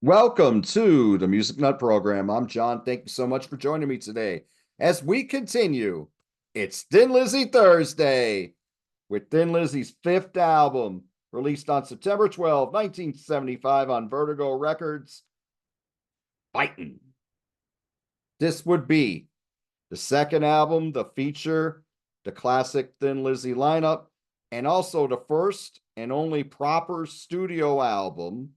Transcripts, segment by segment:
Welcome to the Music Nut Program. I'm John. Thank you so much for joining me today. As we continue, it's Thin Lizzy Thursday with Thin Lizzy's fifth album, released on September 12, 1975 on Vertigo Records, Fightin'. This would be the second album to feature the classic Thin Lizzy lineup, and also the first and only proper studio album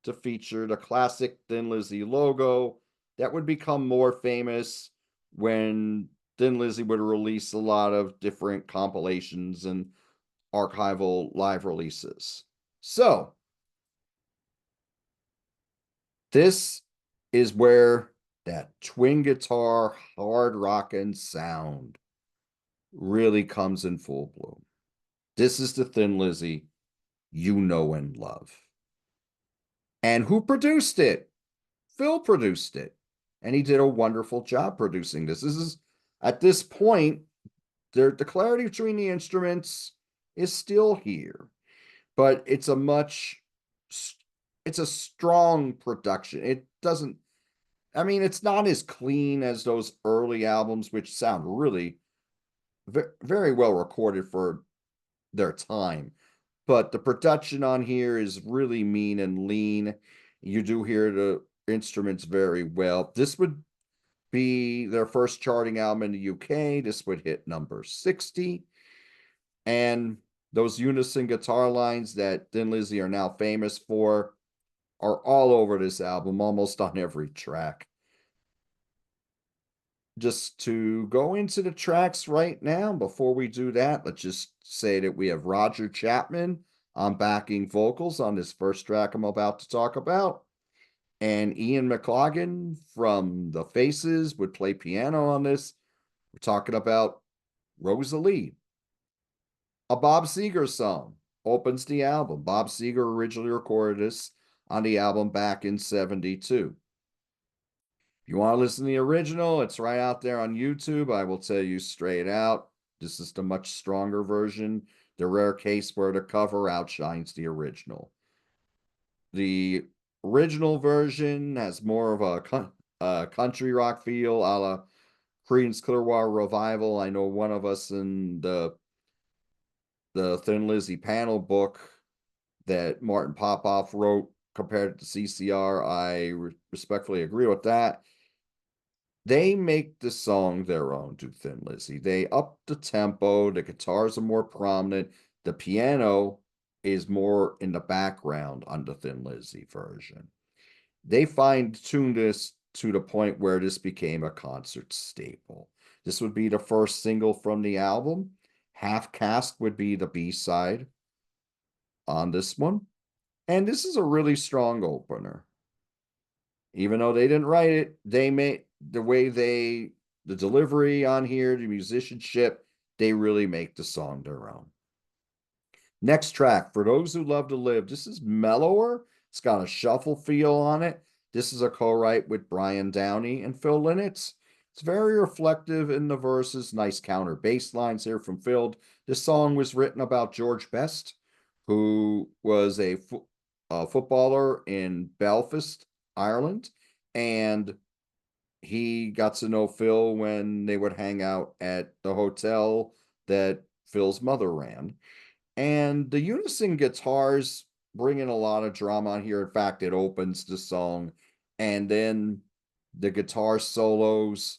to feature the classic Thin Lizzy logo that would become more famous when Thin Lizzy would release a lot of different compilations and archival live releases. So, this is where that twin guitar hard rockin' sound really comes in full bloom. This is the Thin Lizzy you know and love. And who produced it? Phil produced it, and he did a wonderful job producing this. This is at this point, the clarity between the instruments is still here, but it's a strong production. It doesn't, I mean, it's not as clean as those early albums, which sound really very well recorded for their time. But the production on here is really mean and lean. You do hear the instruments very well. This would be their first charting album in the UK. This would hit number 60. And those unison guitar lines that Thin Lizzy are now famous for are all over this album, almost on every track. Just to go into the tracks right now, before we do that, let's just say that we have Roger Chapman on backing vocals on this first track I'm about to talk about. And Ian McLagan from The Faces would play piano on this. We're talking about Rosalie. A Bob Seger song opens the album. Bob Seger originally recorded this on the album back in 72. If you want to listen to the original, it's right out there on YouTube. I will tell you straight out, this is the much stronger version. The rare case where the cover outshines the original. The original version has more of a country rock feel, a la Creedence Clearwater Revival. I know one of us in the Thin Lizzy panel book that Martin Popoff wrote compared it to CCR. I respectfully agree with that. They make the song their own to Thin Lizzy. They up the tempo, the guitars are more prominent, the piano is more in the background on the Thin Lizzy version. They fine tuned this to the point where this became a concert staple. This would be the first single from the album. Half Caste would be the B side on this one. And this is a really strong opener. Even though they didn't write it, they made the delivery on here, the musicianship, they really make the song their own. Next track, For Those Who Love to Live. This is mellower. It's got a shuffle feel on it. This is a co-write with Brian Downey and Phil Lynott. It's very reflective in the verses. Nice counter bass lines here from Phil. This song was written about George Best, who was a footballer in Belfast, Ireland, and he got to know Phil when they would hang out at the hotel that Phil's mother ran. And the unison guitars bring in a lot of drama on here. In fact, it opens the song, and then the guitar solos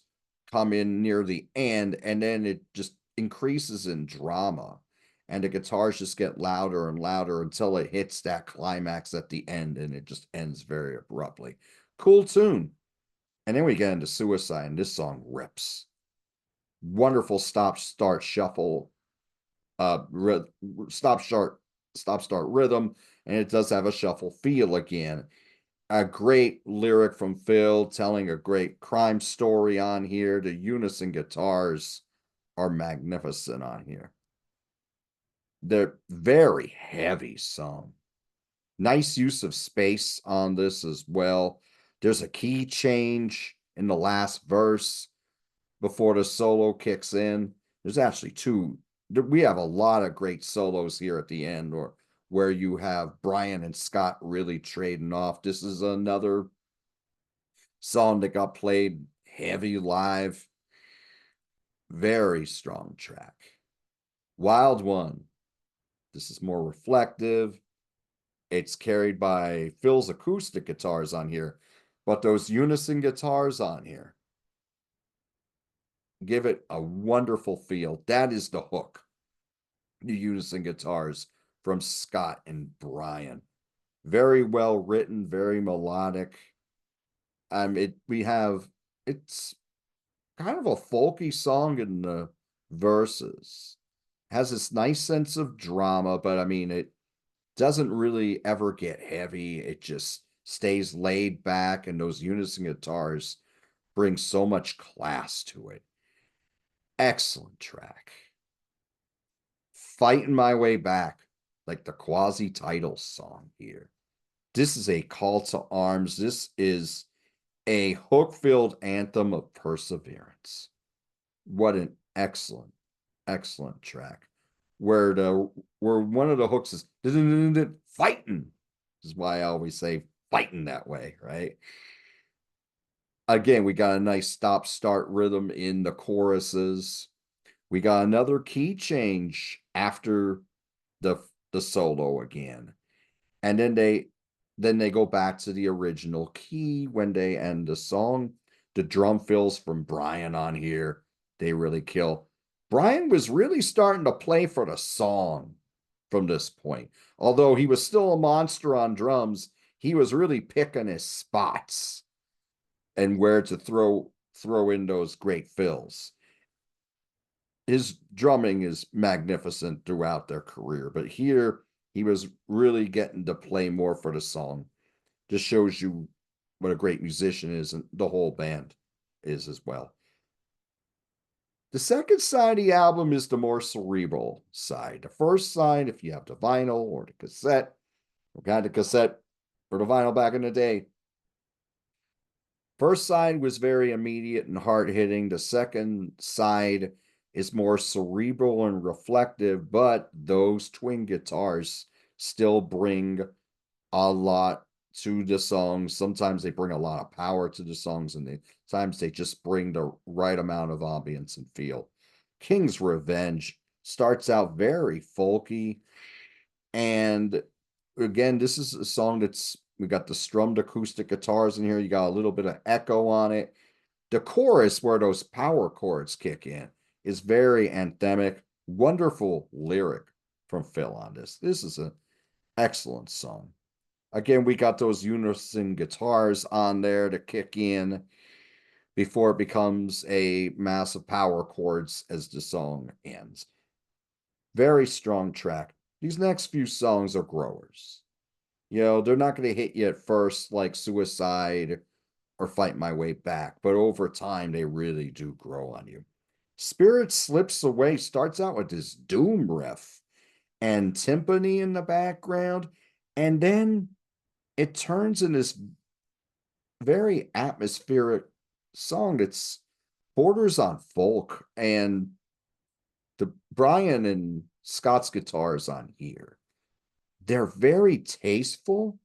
come in near the end, and then it just increases in drama. And the guitars just get louder and louder until it hits that climax at the end, and it just ends very abruptly. Cool tune. And then we get into Suicide, and this song rips. Wonderful stop shuffle, uh, stop start rhythm, and it does have a shuffle feel again. A great lyric from Phil telling a great crime story on here. The unison guitars are magnificent on here. They're very heavy song. Nice use of space on this as well. There's a key change in the last verse before the solo kicks in. There's actually two. We have a lot of great solos here at the end, or where you have Brian and Scott really trading off. This is another song that got played heavy live. Very strong track. Wild One. This is more reflective. It's carried by Phil's acoustic guitars on here, but those unison guitars on here give it a wonderful feel. That is the hook. The unison guitars from Scott and Brian. Very well written, very melodic. It's kind of a folky song in the verses. Has this nice sense of drama, but I mean it doesn't really ever get heavy. It just stays laid back, and those unison guitars bring so much class to it. Excellent track. Fighting My Way Back, like the quasi title song here. This is a call to arms. This is a hook filled anthem of perseverance. What an excellent, excellent track. Where one of the hooks is fighting. This is why I always say fighting that way, right? Again, we got a nice stop start rhythm in the choruses. We got another key change after the the solo again. And then they go back to the original key when they end the song. The drum fills from Brian on here, they really kill. Brian was really starting to play for the song from this point. Although he was still a monster on drums, he was really picking his spots and where to throw in those great fills. His drumming is magnificent throughout their career, but here he was really getting to play more for the song. Just shows you what a great musician is, and the whole band is as well. The second side of the album is the more cerebral side. The first side, if you have the vinyl or the cassette, or got the cassette or the vinyl back in the day, first side was very immediate and hard hitting. The second side is more cerebral and reflective, but those twin guitars still bring a lot to the songs. Sometimes they bring a lot of power to the songs, and times they just bring the right amount of ambience and feel. King's Revenge starts out very folky, and again, this is a song that's we got the strummed acoustic guitars in here. You got a little bit of echo on it. The chorus, where those power chords kick in, is very anthemic. Wonderful lyric from Phil on this. This is an excellent song. Again, we got those unison guitars on there to kick in before it becomes a massive power chords as the song ends. Very strong track. These next few songs are growers. They're not going to hit you at first like Suicide or Fight My Way Back, but over time they really do grow on you. Spirit Slips Away starts out with this doom riff and timpani in the background, and then it turns in this very atmospheric song that's borders on folk, and the Brian and Scott's guitars on here, they're very tasteful,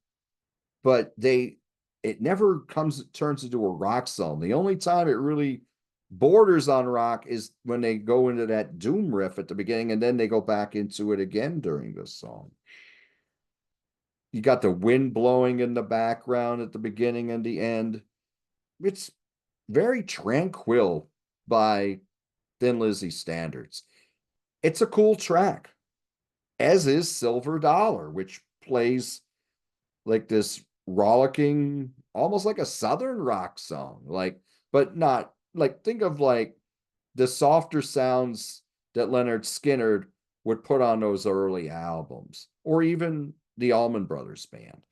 but it never turns into a rock song. The only time it really borders on rock is when they go into that doom riff at the beginning, and then they go back into it again during the song. You got the wind blowing in the background at the beginning and the end. It's very tranquil by Thin Lizzy standards. It's a cool track, as is Silver Dollar, which plays like this rollicking, almost like a Southern rock song, but not like, think of like the softer sounds that Leonard Skinner would put on those early albums, or even the Allman Brothers Band.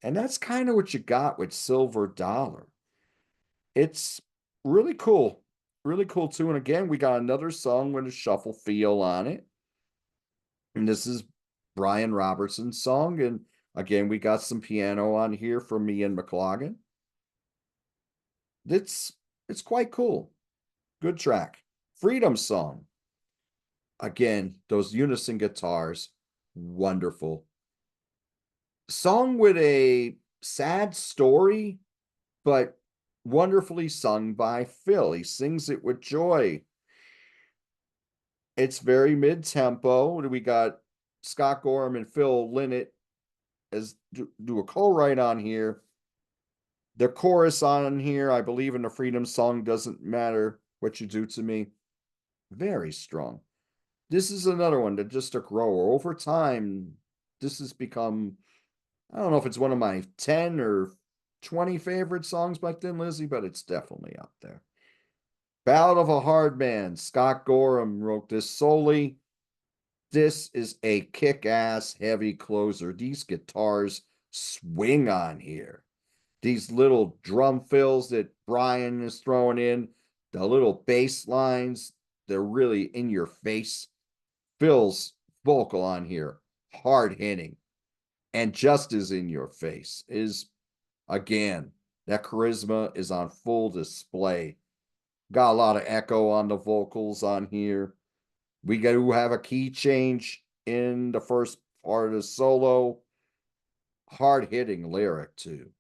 And that's kind of what you got with Silver Dollar. It's really cool. Really cool too. And again, we got another song with a shuffle feel on it. And this is Brian Robertson's song. And again, we got some piano on here from Ian McLagan. It's quite cool. Good track. Freedom Song. Again, those unison guitars, wonderful. Song with a sad story, but wonderfully sung by Phil. He sings it with joy. It's very mid-tempo. We got Scott Gorham and Phil Lynott as do a co-write on here. The chorus on here, I believe in the freedom song, doesn't matter what you do to me. Very strong. This is another one that just a grower. Over time, this has become, I don't know if it's one of my 10 or 20 favorite songs by Thin Lizzy, but it's definitely up there. Ballad of a Hard Man. Scott Gorham wrote this solely. This is a kick-ass heavy closer. These guitars swing on here. These little drum fills that Brian is throwing in, the little bass lines, they're really in your face. Phil's vocal on here, hard hitting, and just as in your face is, again, that charisma is on full display. Got a lot of echo on the vocals on here. We got to have a key change in the first part of the solo. Hard hitting lyric, too.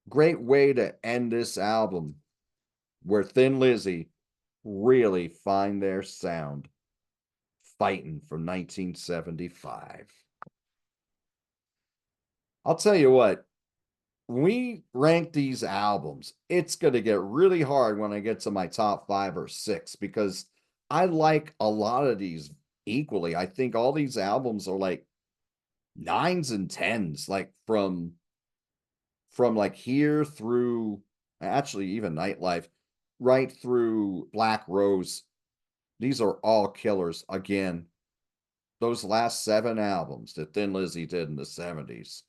Great way to end this album where Thin Lizzy really find their sound. Fighting from 1975. I'll tell you what, when we rank these albums, it's going to get really hard when I get to my top 5 or 6 because I like a lot of these equally. I think all these albums are like nines and tens, like from like here through actually even Nightlife, right through Black Rose. These are all killers. Again, those last 7 albums that Thin Lizzy did in the 70s,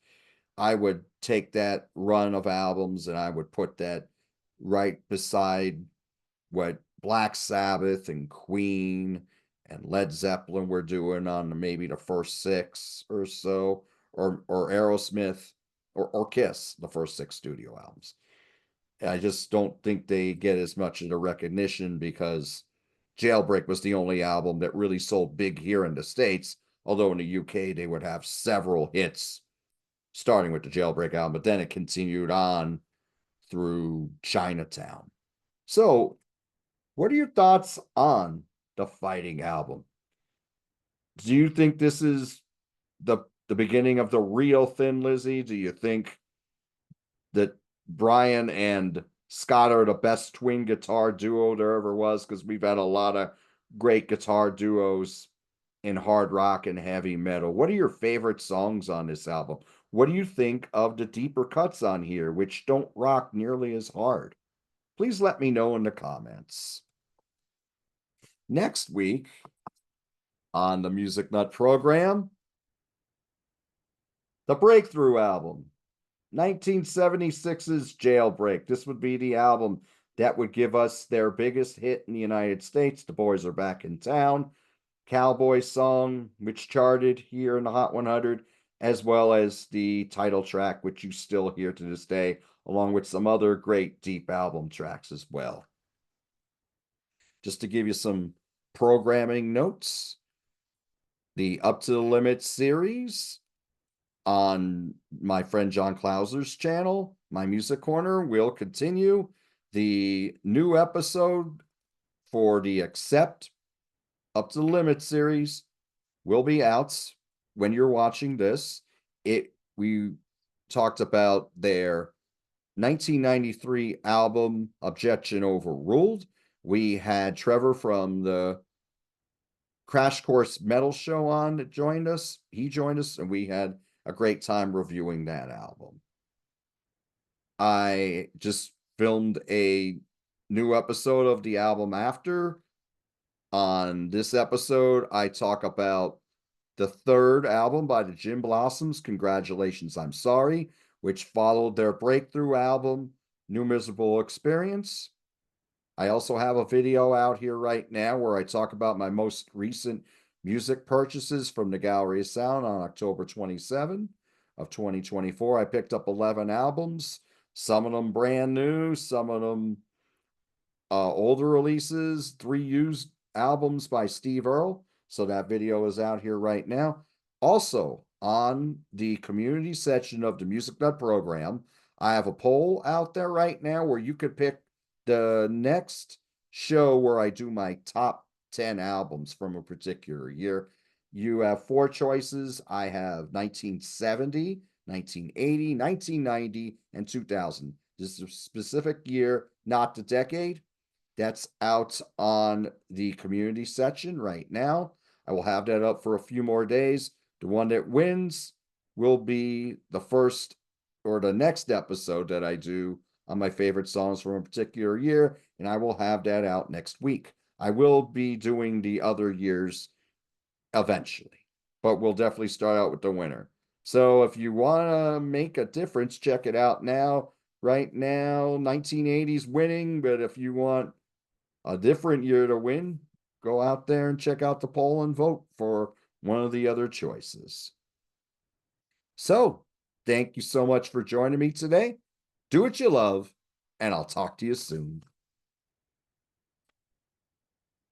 I would take that run of albums and I would put that right beside what Black Sabbath and Queen and Led Zeppelin were doing on maybe the first 6 or so, or Aerosmith or Kiss, the first 6 studio albums. I just don't think they get as much of the recognition because Jailbreak was the only album that really sold big here in the States, although in the UK they would have several hits starting with the Jailbreak album, but then it continued on through Chinatown. So, what are your thoughts on the Fighting album? Do you think this is the beginning of the real Thin Lizzy? Do you think that Brian and Scott are the best twin guitar duo there ever was? Because we've had a lot of great guitar duos in hard rock and heavy metal. What are your favorite songs on this album? What do you think of the deeper cuts on here, which don't rock nearly as hard? Please let me know in the comments. Next week on the Music Nut program, the Breakthrough album, 1976's Jailbreak. This would be the album that would give us their biggest hit in the United States. The Boys Are Back in Town, Cowboy Song, which charted here in the Hot 100, as well as the title track, which you still hear to this day, along with some other great deep album tracks as well. Just to give you some programming notes, the Up to the Limit series on my friend John Clauser's channel, My Music Corner, will continue. The new episode for the Accept Up to the Limit series will be out when you're watching this. We talked about their 1993 album Objection Overruled. We had Trevor from the Crash Course Metal Show on that joined us. He joined us, and we had a great time reviewing that album. I just filmed a new episode of the album after. On this episode, I talk about the third album by the Gin Blossoms, Congratulations, I'm Sorry, which followed their breakthrough album, New Miserable Experience. I also have a video out here right now where I talk about my most recent music purchases from the Gallery of Sound on October 27 of 2024. I picked up 11 albums, some of them brand new, some of them older releases, 3 used albums by Steve Earle. So that video is out here right now. Also on the community section of the Music Nut program. I have a poll out there right now where you could pick the next show where I do my top 10 albums from a particular year. You have four choices. I have 1970, 1980, 1990, and 2000. This is a specific year, not the decade. That's out on the community section right now. I will have that up for a few more days. The one that wins will be the first or the next episode that I do on my favorite songs from a particular year, and I will have that out next week. I will be doing the other years eventually, but we'll definitely start out with the winner. So if you want to make a difference, check it out now. Right now, 1980s winning, but if you want a different year to win, go out there and check out the poll and vote for one of the other choices. So, thank you so much for joining me today. Do what you love, and I'll talk to you soon.